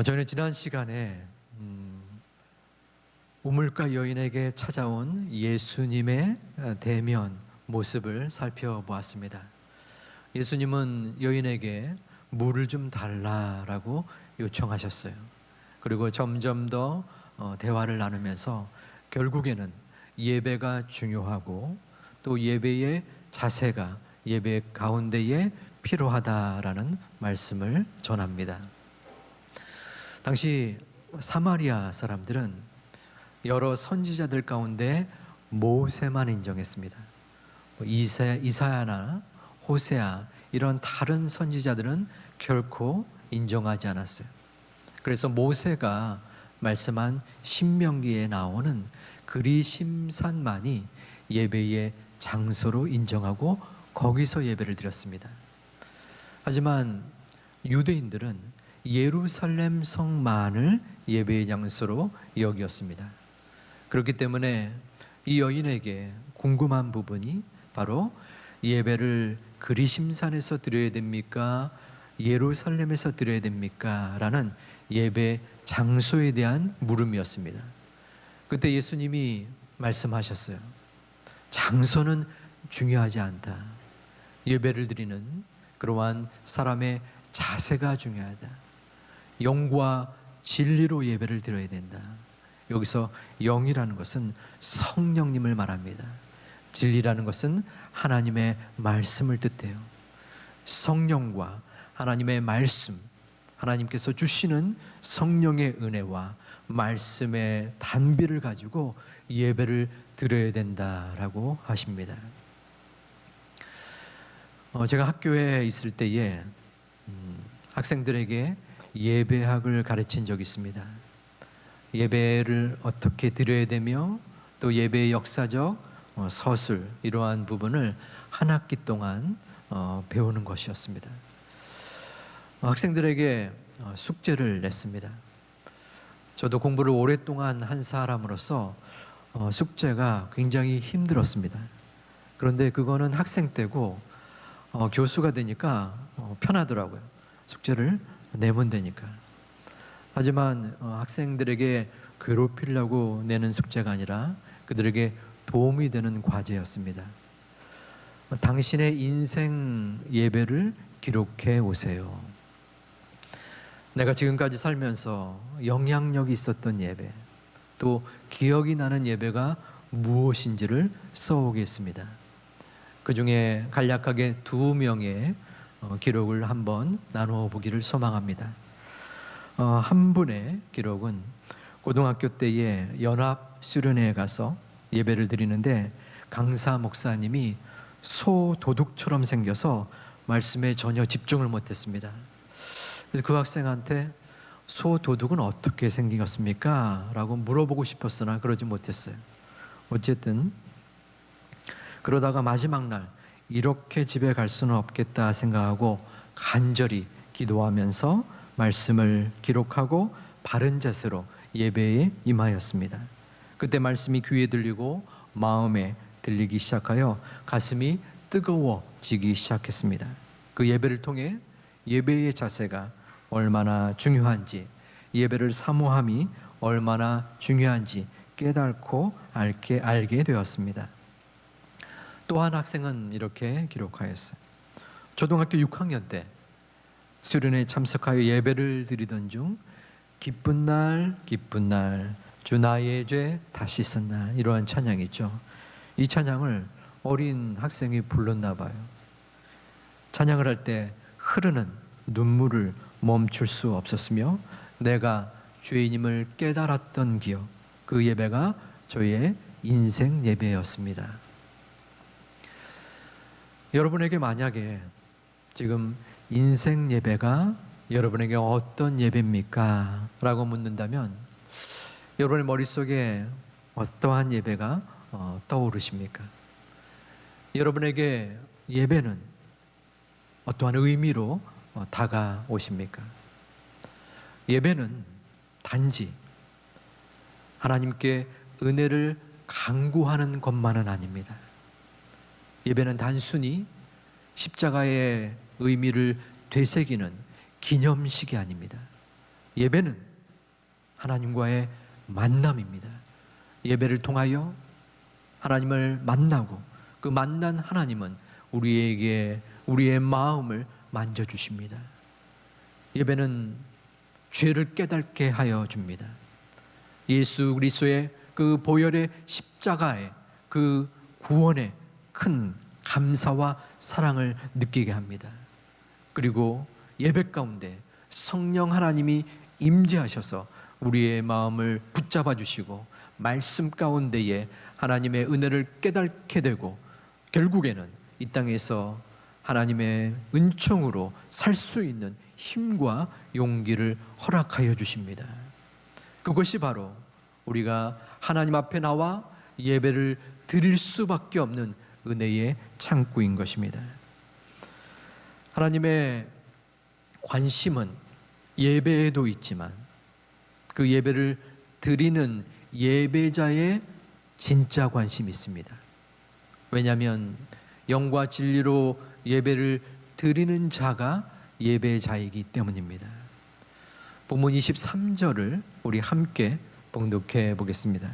저는 지난 시간에 우물가 여인에게 찾아온 예수님의 대면 모습을 살펴보았습니다. 예수님은 여인에게 물을 좀 달라라고 요청하셨어요. 그리고 점점 더 대화를 나누면서 결국에는 예배가 중요하고 또 예배의 자세가 예배 가운데에 필요하다라는 말씀을 전합니다. 당시 사마리아 사람들은 여러 선지자들 가운데 모세만 인정했습니다. 이사야나 호세아 이런 다른 선지자들은 결코 인정하지 않았어요. 그래서 모세가 말씀한 신명기에 나오는 그리심산만이 예배의 장소로 인정하고 거기서 예배를 드렸습니다. 하지만 유대인들은 예루살렘 성만을 예배의 장소로 여겼습니다. 그렇기 때문에 이 여인에게 궁금한 부분이 바로 예배를 그리심산에서 드려야 됩니까? 예루살렘에서 드려야 됩니까? 라는 예배 장소에 대한 물음이었습니다. 그때 예수님이 말씀하셨어요. 장소는 중요하지 않다. 예배를 드리는 그러한 사람의 자세가 중요하다. 영과 진리로 예배를 드려야 된다. 여기서 영이라는 것은 성령님을 말합니다. 진리라는 것은 하나님의 말씀을 뜻해요. 성령과 하나님의 말씀, 하나님께서 주시는 성령의 은혜와 말씀의 단비를 가지고 예배를 드려야 된다라고 하십니다. 제가 학교에 있을 때에 학생들에게 예배학을 가르친 적이 있습니다. 예배를 어떻게 드려야 되며 또 예배의 역사적 서술 이러한 부분을 한 학기 동안 배우는 것이었습니다. 학생들에게 숙제를 냈습니다. 저도 공부를 오랫동안 한 사람으로서 숙제가 굉장히 힘들었습니다. 그런데 그거는 학생 때고 교수가 되니까 편하더라고요. 숙제를 내면 되니까. 하지만 학생들에게 괴롭히려고 내는 숙제가 아니라 그들에게 도움이 되는 과제였습니다. 당신의 인생 예배를 기록해 오세요. 내가 지금까지 살면서 영향력이 있었던 예배, 또 기억이 나는 예배가 무엇인지를 써오겠습니다. 그 중에 간략하게 2명의 기록을 한번 나누어 보기를 소망합니다. 한 분의 기록은 고등학교 때에 연합 수련회에 가서 예배를 드리는데 강사 목사님이 소도둑처럼 생겨서 말씀에 전혀 집중을 못했습니다. 그래서 그 학생한테 소도둑은 어떻게 생겼습니까? 라고 물어보고 싶었으나 그러지 못했어요. 어쨌든 그러다가 마지막 날 이렇게 집에 갈 수는 없겠다 생각하고 간절히 기도하면서 말씀을 기록하고 바른 자세로 예배에 임하였습니다. 그때 말씀이 귀에 들리고 마음에 들리기 시작하여 가슴이 뜨거워지기 시작했습니다. 그 예배를 통해 예배의 자세가 얼마나 중요한지, 예배를 사모함이 얼마나 중요한지 깨닫고 알게 되었습니다. 또 한 학생은 이렇게 기록하였어요. 초등학교 6학년 때 수련회에 참석하여 예배를 드리던 중 기쁜 날 기쁜 날 주 나의 죄 다시 쓴 날 이러한 찬양이 있죠. 이 찬양을 어린 학생이 불렀나 봐요. 찬양을 할 때 흐르는 눈물을 멈출 수 없었으며 내가 죄인임을 깨달았던 기억, 그 예배가 저의 인생 예배였습니다. 여러분에게 만약에 지금 인생 예배가 여러분에게 어떤 예배입니까? 라고 묻는다면 여러분의 머릿속에 어떠한 예배가 떠오르십니까? 여러분에게 예배는 어떠한 의미로 다가오십니까? 예배는 단지 하나님께 은혜를 간구하는 것만은 아닙니다. 예배는 단순히 십자가의 의미를 되새기는 기념식이 아닙니다. 예배는 하나님과의 만남입니다. 예배를 통하여 하나님을 만나고 그 만난 하나님은 우리에게 우리의 마음을 만져주십니다. 예배는 죄를 깨닫게 하여 줍니다. 예수 그리스도의 그 보혈의 십자가의 그 구원의 큰 감사와 사랑을 느끼게 합니다. 그리고 예배 가운데 성령 하나님이 임재하셔서 우리의 마음을 붙잡아 주시고 말씀 가운데에 하나님의 은혜를 깨닫게 되고 결국에는 이 땅에서 하나님의 은총으로 살 수 있는 힘과 용기를 허락하여 주십니다. 그것이 바로 우리가 하나님 앞에 나와 예배를 드릴 수밖에 없는 은혜의 창구인 것입니다. 하나님의 관심은 예배에도 있지만 그 예배를 드리는 예배자의 진짜 관심이 있습니다. 왜냐하면 영과 진리로 예배를 드리는 자가 예배자이기 때문입니다. 본문 23절을 우리 함께 봉독해 보겠습니다.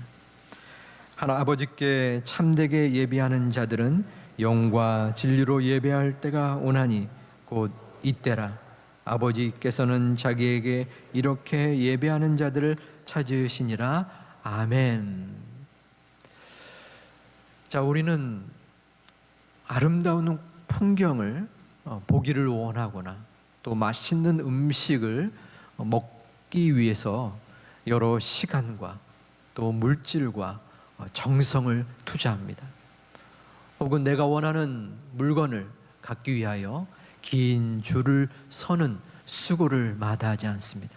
하나 아버지께 참되게 예배하는 자들은 영과 진리로 예배할 때가 오나니 곧 이때라. 아버지께서는 자기에게 이렇게 예배하는 자들을 찾으시니라. 아멘. 자, 우리는 아름다운 풍경을 보기를 원하거나 또 맛있는 음식을 먹기 위해서 여러 시간과 또 물질과 정성을 투자합니다. 혹은 내가 원하는 물건을 갖기 위하여 긴 줄을 서는 수고를 마다하지 않습니다.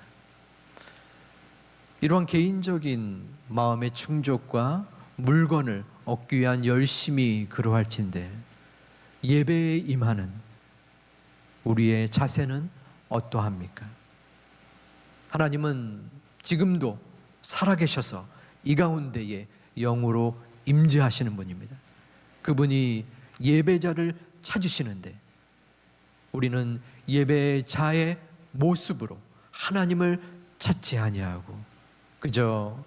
이러한 개인적인 마음의 충족과 물건을 얻기 위한 열심이 그러할진데 예배에 임하는 우리의 자세는 어떠합니까? 하나님은 지금도 살아계셔서 이 가운데에 영으로 임재하시는 분입니다. 그분이 예배자를 찾으시는데 우리는 예배자의 모습으로 하나님을 찾지 아니하고 그저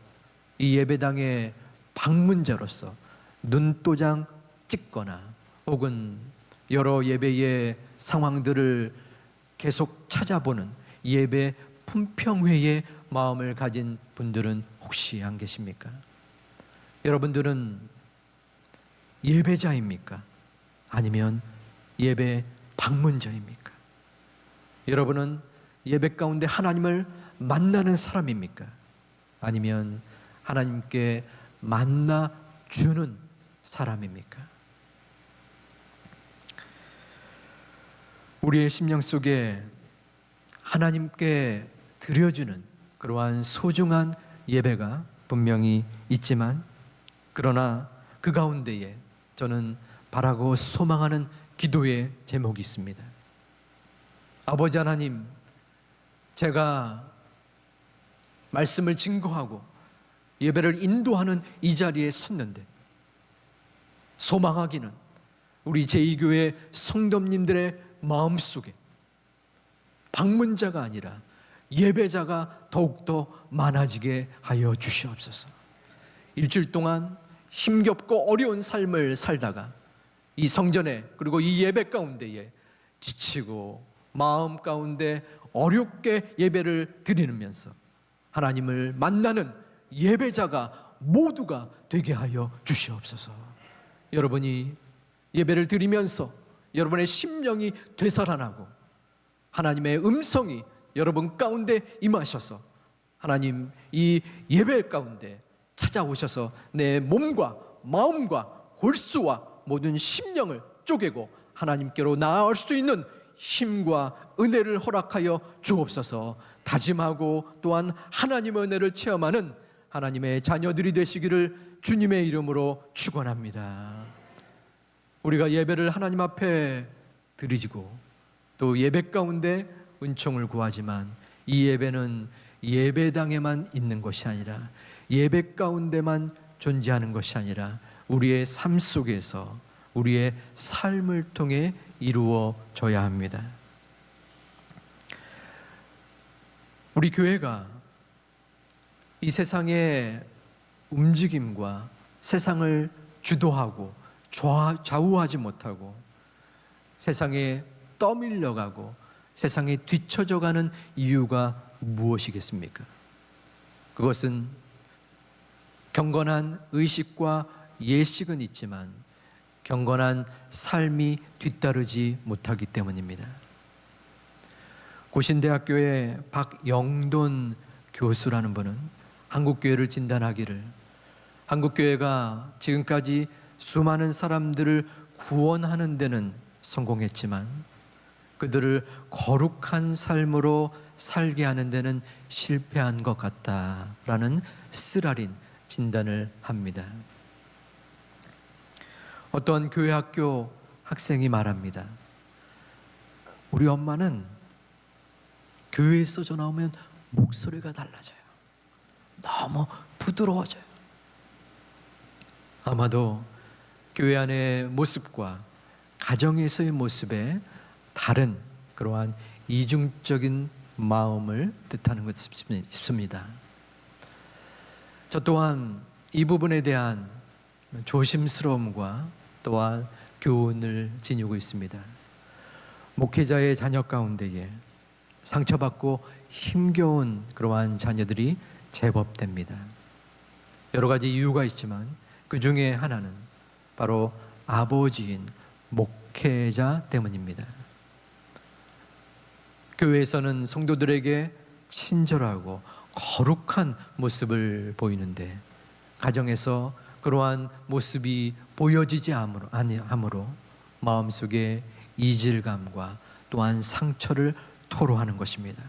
이 예배당의 방문자로서 눈도장 찍거나 혹은 여러 예배의 상황들을 계속 찾아보는 예배 품평회의 마음을 가진 분들은 혹시 안 계십니까? 여러분들은 예배자입니까? 아니면 예배 방문자입니까? 여러분은 예배 가운데 하나님을 만나는 사람입니까? 아니면 하나님께 만나 주는 사람입니까? 우리의 심령 속에 하나님께 드려주는 그러한 소중한 예배가 분명히 있지만 그러나 그 가운데에 저는 바라고 소망하는 기도의 제목이 있습니다. 아버지 하나님, 제가 말씀을 증거하고 예배를 인도하는 이 자리에 섰는데 소망하기는 우리 제2교회 성도님들의 마음속에 방문자가 아니라 예배자가 더욱더 많아지게 하여 주시옵소서. 일주일 동안 힘겹고 어려운 삶을 살다가 이 성전에 그리고 이 예배 가운데에 지치고 마음 가운데 어렵게 예배를 드리면서 하나님을 만나는 예배자가 모두가 되게 하여 주시옵소서. 여러분이 예배를 드리면서 여러분의 심령이 되살아나고 하나님의 음성이 여러분 가운데 임하셔서 하나님 이 예배 가운데 찾아오셔서 내 몸과 마음과 골수와 모든 심령을 쪼개고 하나님께로 나아올 수 있는 힘과 은혜를 허락하여 주옵소서. 다짐하고 또한 하나님의 은혜를 체험하는 하나님의 자녀들이 되시기를 주님의 이름으로 축원합니다. 우리가 예배를 하나님 앞에 드리고 또 예배 가운데 은총을 구하지만 이 예배는 예배당에만 있는 것이 아니라 예배 가운데만 존재하는 것이 아니라 우리의 삶 속에서 우리의 삶을 통해 이루어져야 합니다. 우리 교회가 이 세상의 움직임과 세상을 주도하고 좌우하지 못하고 세상에 떠밀려가고 세상에 뒤처져가는 이유가 무엇이겠습니까? 그것은 경건한 의식과 예식은 있지만 경건한 삶이 뒤따르지 못하기 때문입니다. 고신대학교의 박영돈 교수라는 분은 한국교회를 진단하기를, 한국교회가 지금까지 수많은 사람들을 구원하는 데는 성공했지만 그들을 거룩한 삶으로 살게 하는 데는 실패한 것 같다라는 쓰라린 진단을 합니다. 어떤 교회 학교 학생이 말합니다. 우리 엄마는 교회에서 전화 오면 목소리가 달라져요. 너무 부드러워져요. 아마도 교회 안의 모습과 가정에서의 모습에 다른 그러한 이중적인 마음을 뜻하는 것 싶습니다. 저 또한 이 부분에 대한 조심스러움과 또한 교훈을 지니고 있습니다. 목회자의 자녀 가운데에 상처받고 힘겨운 그러한 자녀들이 제법 됩니다. 여러 가지 이유가 있지만 그 중에 하나는 바로 아버지인 목회자 때문입니다. 교회에서는 성도들에게 친절하고 거룩한 모습을 보이는데 가정에서 그러한 모습이 보여지지 아니하므로 마음속에 이질감과 또한 상처를 토로하는 것입니다.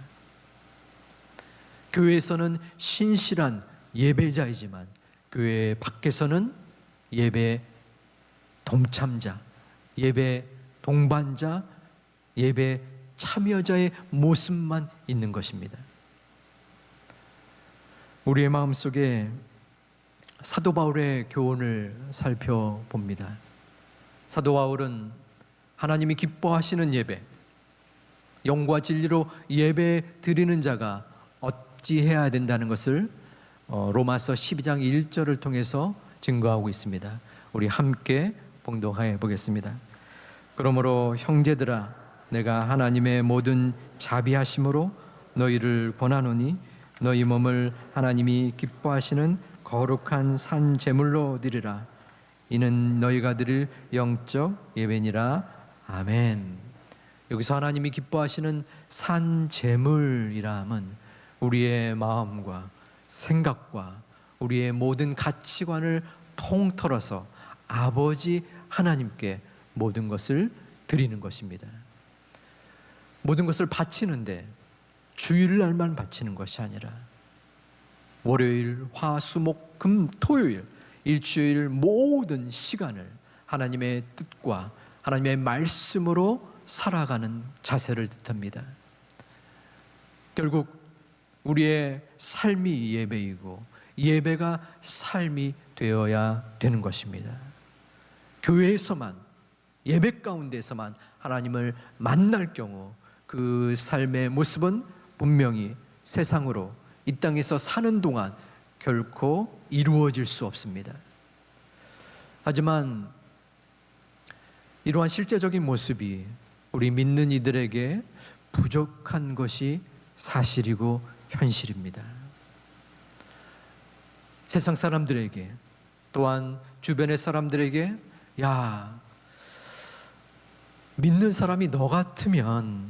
교회에서는 신실한 예배자이지만 교회 밖에서는 예배 동참자, 예배 동반자, 예배 참여자의 모습만 있는 것입니다. 우리의 마음속에 사도 바울의 교훈을 살펴봅니다. 사도 바울은 하나님이 기뻐하시는 예배, 영과 진리로 예배 드리는 자가 어찌해야 된다는 것을 로마서 12장 1절을 통해서 증거하고 있습니다. 우리 함께 봉독해 보겠습니다. 그러므로 형제들아, 내가 하나님의 모든 자비하심으로 너희를 권하노니 너희 몸을 하나님이 기뻐하시는 거룩한 산 제물로 드리라. 이는 너희가 드릴 영적 예배니라. 아멘. 여기서 하나님이 기뻐하시는 산 제물이라 함은 우리의 마음과 생각과 우리의 모든 가치관을 통틀어서 아버지 하나님께 모든 것을 드리는 것입니다. 모든 것을 바치는데 주일날만 바치는 것이 아니라 월요일, 화, 수, 목, 금, 토요일 일주일 모든 시간을 하나님의 뜻과 하나님의 말씀으로 살아가는 자세를 뜻합니다. 결국 우리의 삶이 예배이고 예배가 삶이 되어야 되는 것입니다. 교회에서만, 예배 가운데서만 하나님을 만날 경우 그 삶의 모습은 분명히 세상으로 이 땅에서 사는 동안 결코 이루어질 수 없습니다. 하지만 이러한 실제적인 모습이 우리 믿는 이들에게 부족한 것이 사실이고 현실입니다. 세상 사람들에게 또한 주변의 사람들에게 야, 믿는 사람이 너 같으면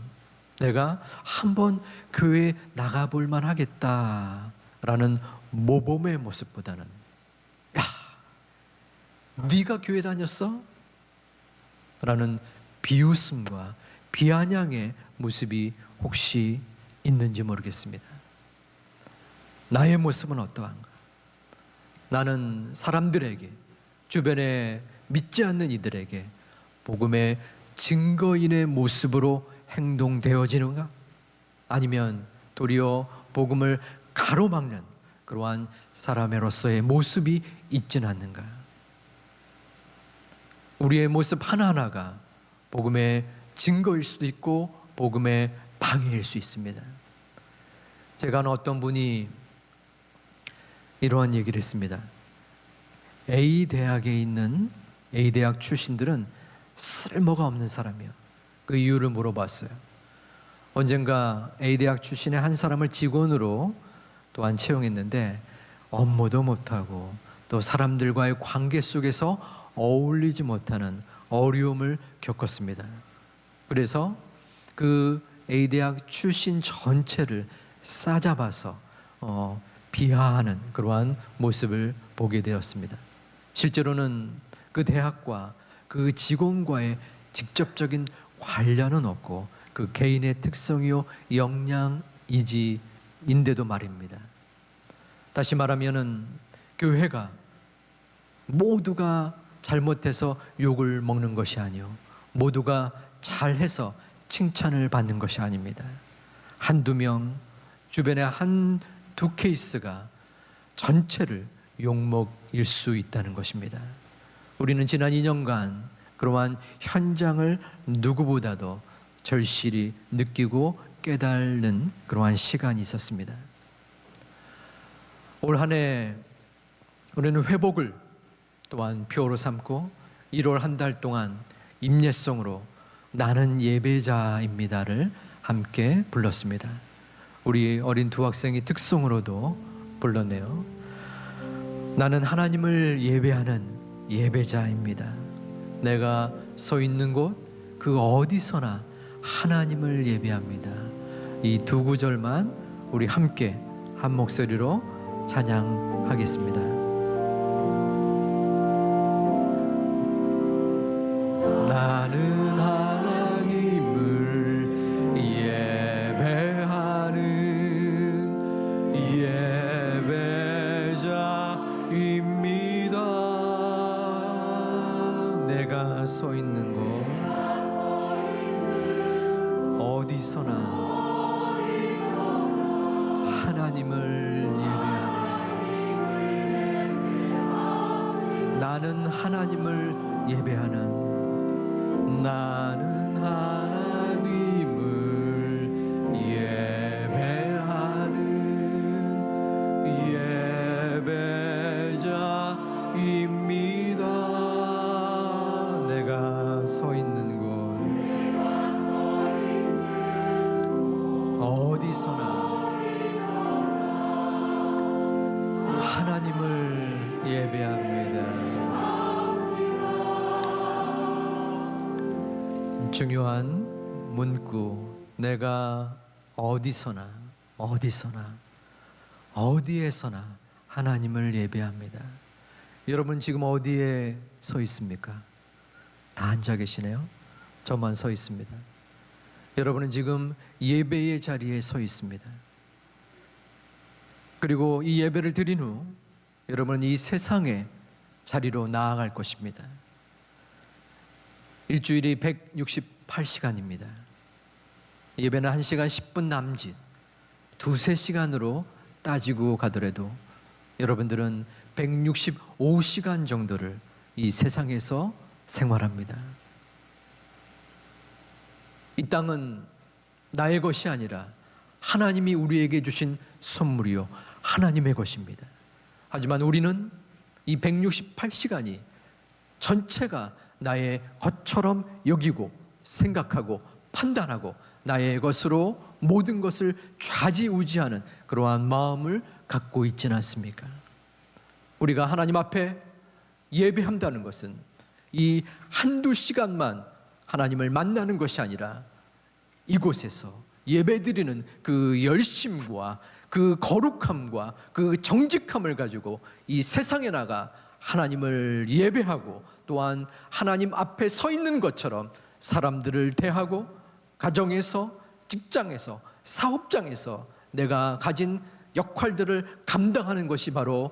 내가 한번 교회에 나가볼 만하겠다라는 모범의 모습보다는 야, 네가 교회 다녔어? 라는 비웃음과 비아냥의 모습이 혹시 있는지 모르겠습니다. 나의 모습은 어떠한가? 나는 사람들에게, 주변에 믿지 않는 이들에게 복음의 증거인의 모습으로 행동되어지는가? 아니면 도리어 복음을 가로막는 그러한 사람으로서의 모습이 있지는 않는가? 우리의 모습 하나하나가 복음의 증거일 수도 있고 복음의 방해일 수 있습니다. 제가 아는 어떤 분이 이러한 얘기를 했습니다. A대학에 있는 A대학 출신들은 쓸모가 없는 사람이에요. 그 이유를 물어봤어요. 언젠가 A대학 출신의 한 사람을 직원으로 또한 채용했는데 업무도 못하고 또 사람들과의 관계 속에서 어울리지 못하는 어려움을 겪었습니다. 그래서 그 A대학 출신 전체를 싸잡아서 비하하는 그러한 모습을 보게 되었습니다. 실제로는 그 대학과 그 직원과의 직접적인 관련은 없고 그 개인의 특성이요 역량이지인데도 말입니다. 다시 말하면은 교회가 모두가 잘못해서 욕을 먹는 것이 아니요 모두가 잘해서 칭찬을 받는 것이 아닙니다. 한두 명, 주변에 한두 케이스가 전체를 욕먹일 수 있다는 것입니다. 우리는 지난 2년간 그러한 현장을 누구보다도 절실히 느끼고 깨달는 그러한 시간이 있었습니다. 올 한 해 우리는 회복을 또한 표로 삼고 1월 한 달 동안 임예성으로 나는 예배자입니다를 함께 불렀습니다. 우리 어린 두 학생이 특송으로도 불렀네요. 나는 하나님을 예배하는 예배자입니다. 내가 서 있는 곳 그 어디서나 하나님을 예배합니다. 이 두 구절만 우리 함께 한 목소리로 찬양하겠습니다. 나는 하나님을 예배하는 예배자입니다. 내가 서 있는 곳 어디서나 하나님을 예배합니다. 나는 하나님을 예배하는 나는 하나님을 예배하는 예배자입니다. 내가 서 있는 곳 어디서나 하나님을 예배합니다. 중요한 문구, 내가 어디서나 어디에서나 하나님을 예배합니다. 여러분 지금 어디에 서 있습니까? 다 앉아 계시네요. 저만 서 있습니다. 여러분은 지금 예배의 자리에 서 있습니다. 그리고 이 예배를 드린 후 여러분은 이 세상의 자리로 나아갈 것입니다. 일주일이 168시간입니다. 예배는 1시간 10분 남짓, 2-3시간으로 따지고 가더라도 여러분들은 165시간 정도를 이 세상에서 생활합니다. 이 땅은 나의 것이 아니라 하나님이 우리에게 주신 선물이요 하나님의 것입니다. 하지만 우리는 이 168시간이 전체가 나의 것처럼 여기고 생각하고 판단하고 나의 것으로 모든 것을 좌지우지하는 그러한 마음을 갖고 있지는 않습니까? 우리가 하나님 앞에 예배한다는 것은 이 한두 시간만 하나님을 만나는 것이 아니라 이곳에서 예배드리는 그 열심과 그 거룩함과 그 정직함을 가지고 이 세상에 나가 하나님을 예배하고 또한 하나님 앞에 서 있는 것처럼 사람들을 대하고 가정에서, 직장에서, 사업장에서 내가 가진 역할들을 감당하는 것이 바로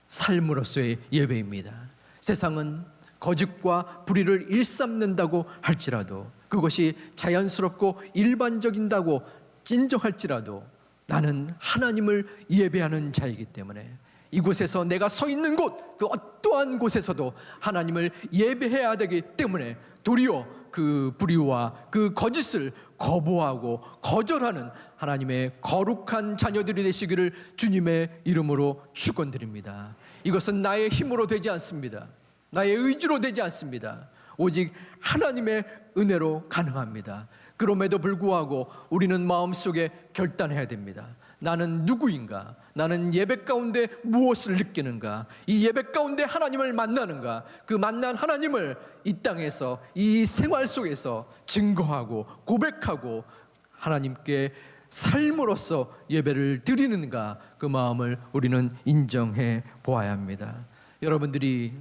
삶으로서의 예배입니다. 세상은 거짓과 불의를 일삼는다고 할지라도, 그것이 자연스럽고 일반적인다고 인정할지라도 나는 하나님을 예배하는 자이기 때문에 이곳에서 내가 서 있는 곳, 그 어떠한 곳에서도 하나님을 예배해야 되기 때문에 도리어 그 불의와 그 거짓을 거부하고 거절하는 하나님의 거룩한 자녀들이 되시기를 주님의 이름으로 축원드립니다. 이것은 나의 힘으로 되지 않습니다. 나의 의지로 되지 않습니다. 오직 하나님의 은혜로 가능합니다. 그럼에도 불구하고 우리는 마음속에 결단해야 됩니다. 나는 누구인가? 나는 예배 가운데 무엇을 느끼는가? 이 예배 가운데 하나님을 만나는가? 그 만난 하나님을 이 땅에서, 이 생활 속에서 증거하고 고백하고 하나님께 삶으로써 예배를 드리는가? 그 마음을 우리는 인정해 보아야 합니다. 여러분들이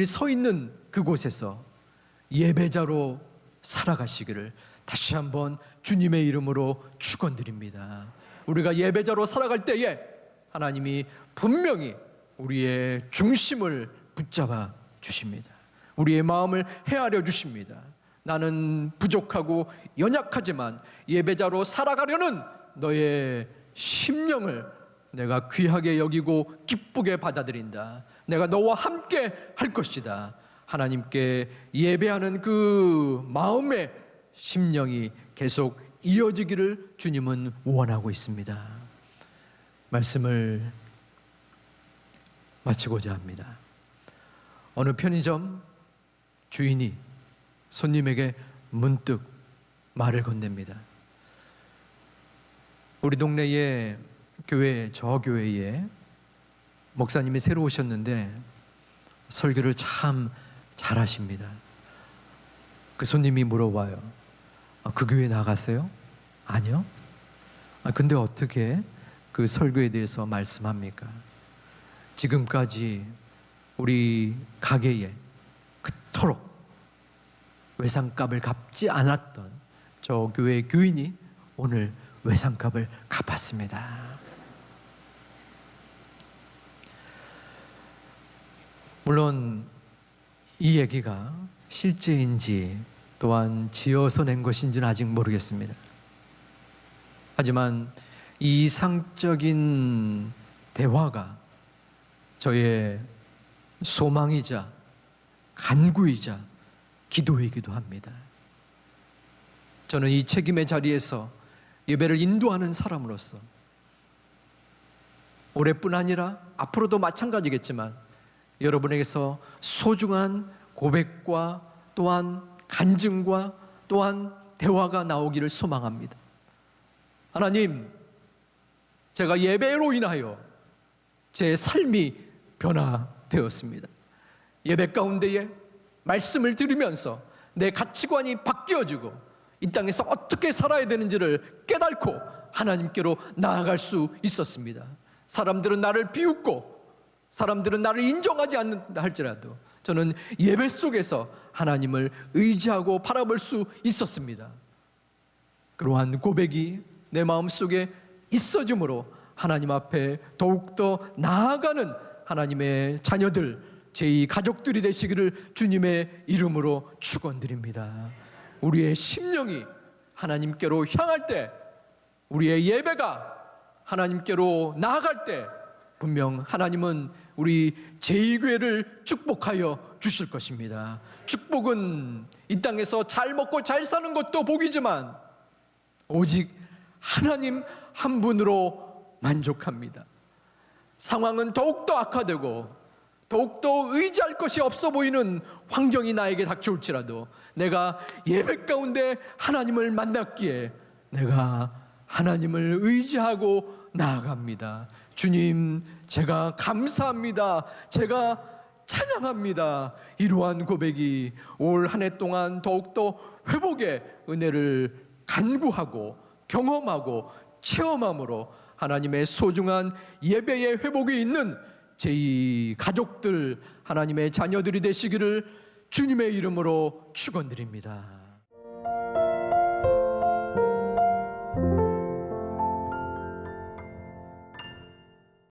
서 있는 그곳에서 예배자로 살아가시기를 다시 한번 주님의 이름으로 축원드립니다. 우리가 예배자로 살아갈 때에 하나님이 분명히 우리의 중심을 붙잡아 주십니다. 우리의 마음을 헤아려 주십니다. 나는 부족하고 연약하지만 예배자로 살아가려는 너의 심령을 내가 귀하게 여기고 기쁘게 받아들인다. 내가 너와 함께 할 것이다. 하나님께 예배하는 그 마음의 심령이 계속 이어지기를 주님은 원하고 있습니다. 말씀을 마치고자 합니다. 어느 편의점 주인이 손님에게 문득 말을 건넵니다. 우리 동네에 저 교회에 목사님이 새로 오셨는데 설교를 참 잘하십니다. 그 손님이 물어봐요. 그 교회 나갔어요? 아니요. 근데 어떻게 그 설교에 대해서 말씀합니까? 지금까지 우리 가게에 그토록 외상값을 갚지 않았던 저 교회 교인이 오늘 외상값을 갚았습니다. 물론 이 얘기가 실제인지 또한 지어서 낸 것인지는 아직 모르겠습니다. 하지만 이 이상적인 대화가 저의 소망이자 간구이자 기도이기도 합니다. 저는 이 책임의 자리에서 예배를 인도하는 사람으로서 올해뿐 아니라 앞으로도 마찬가지겠지만 여러분에게서 소중한 고백과 또한 간증과 또한 대화가 나오기를 소망합니다. 하나님, 제가 예배로 인하여 제 삶이 변화되었습니다. 예배 가운데에 말씀을 들으면서 내 가치관이 바뀌어지고 이 땅에서 어떻게 살아야 되는지를 깨닫고 하나님께로 나아갈 수 있었습니다. 사람들은 나를 비웃고 사람들은 나를 인정하지 않는다 할지라도 저는 예배 속에서 하나님을 의지하고 바라볼 수 있었습니다. 그러한 고백이 내 마음속에 있어짐으로 하나님 앞에 더욱더 나아가는 하나님의 자녀들, 제2 가족들이 되시기를 주님의 이름으로 축원드립니다. 우리의 심령이 하나님께로 향할 때, 우리의 예배가 하나님께로 나아갈 때 분명 하나님은 우리 제2교회를 축복하여 주실 것입니다. 축복은 이 땅에서 잘 먹고 잘 사는 것도 복이지만 오직 하나님 한 분으로 만족합니다. 상황은 더욱더 악화되고 더욱더 의지할 것이 없어 보이는 환경이 나에게 닥쳐올지라도 내가 예배 가운데 하나님을 만났기에 내가 하나님을 의지하고 나아갑니다. 주님, 제가 감사합니다. 제가 찬양합니다. 이러한 고백이 올 한 해 동안 더욱더 회복의 은혜를 간구하고 경험하고 체험함으로 하나님의 소중한 예배의 회복이 있는 제2 가족들, 하나님의 자녀들이 되시기를 주님의 이름으로 축원드립니다.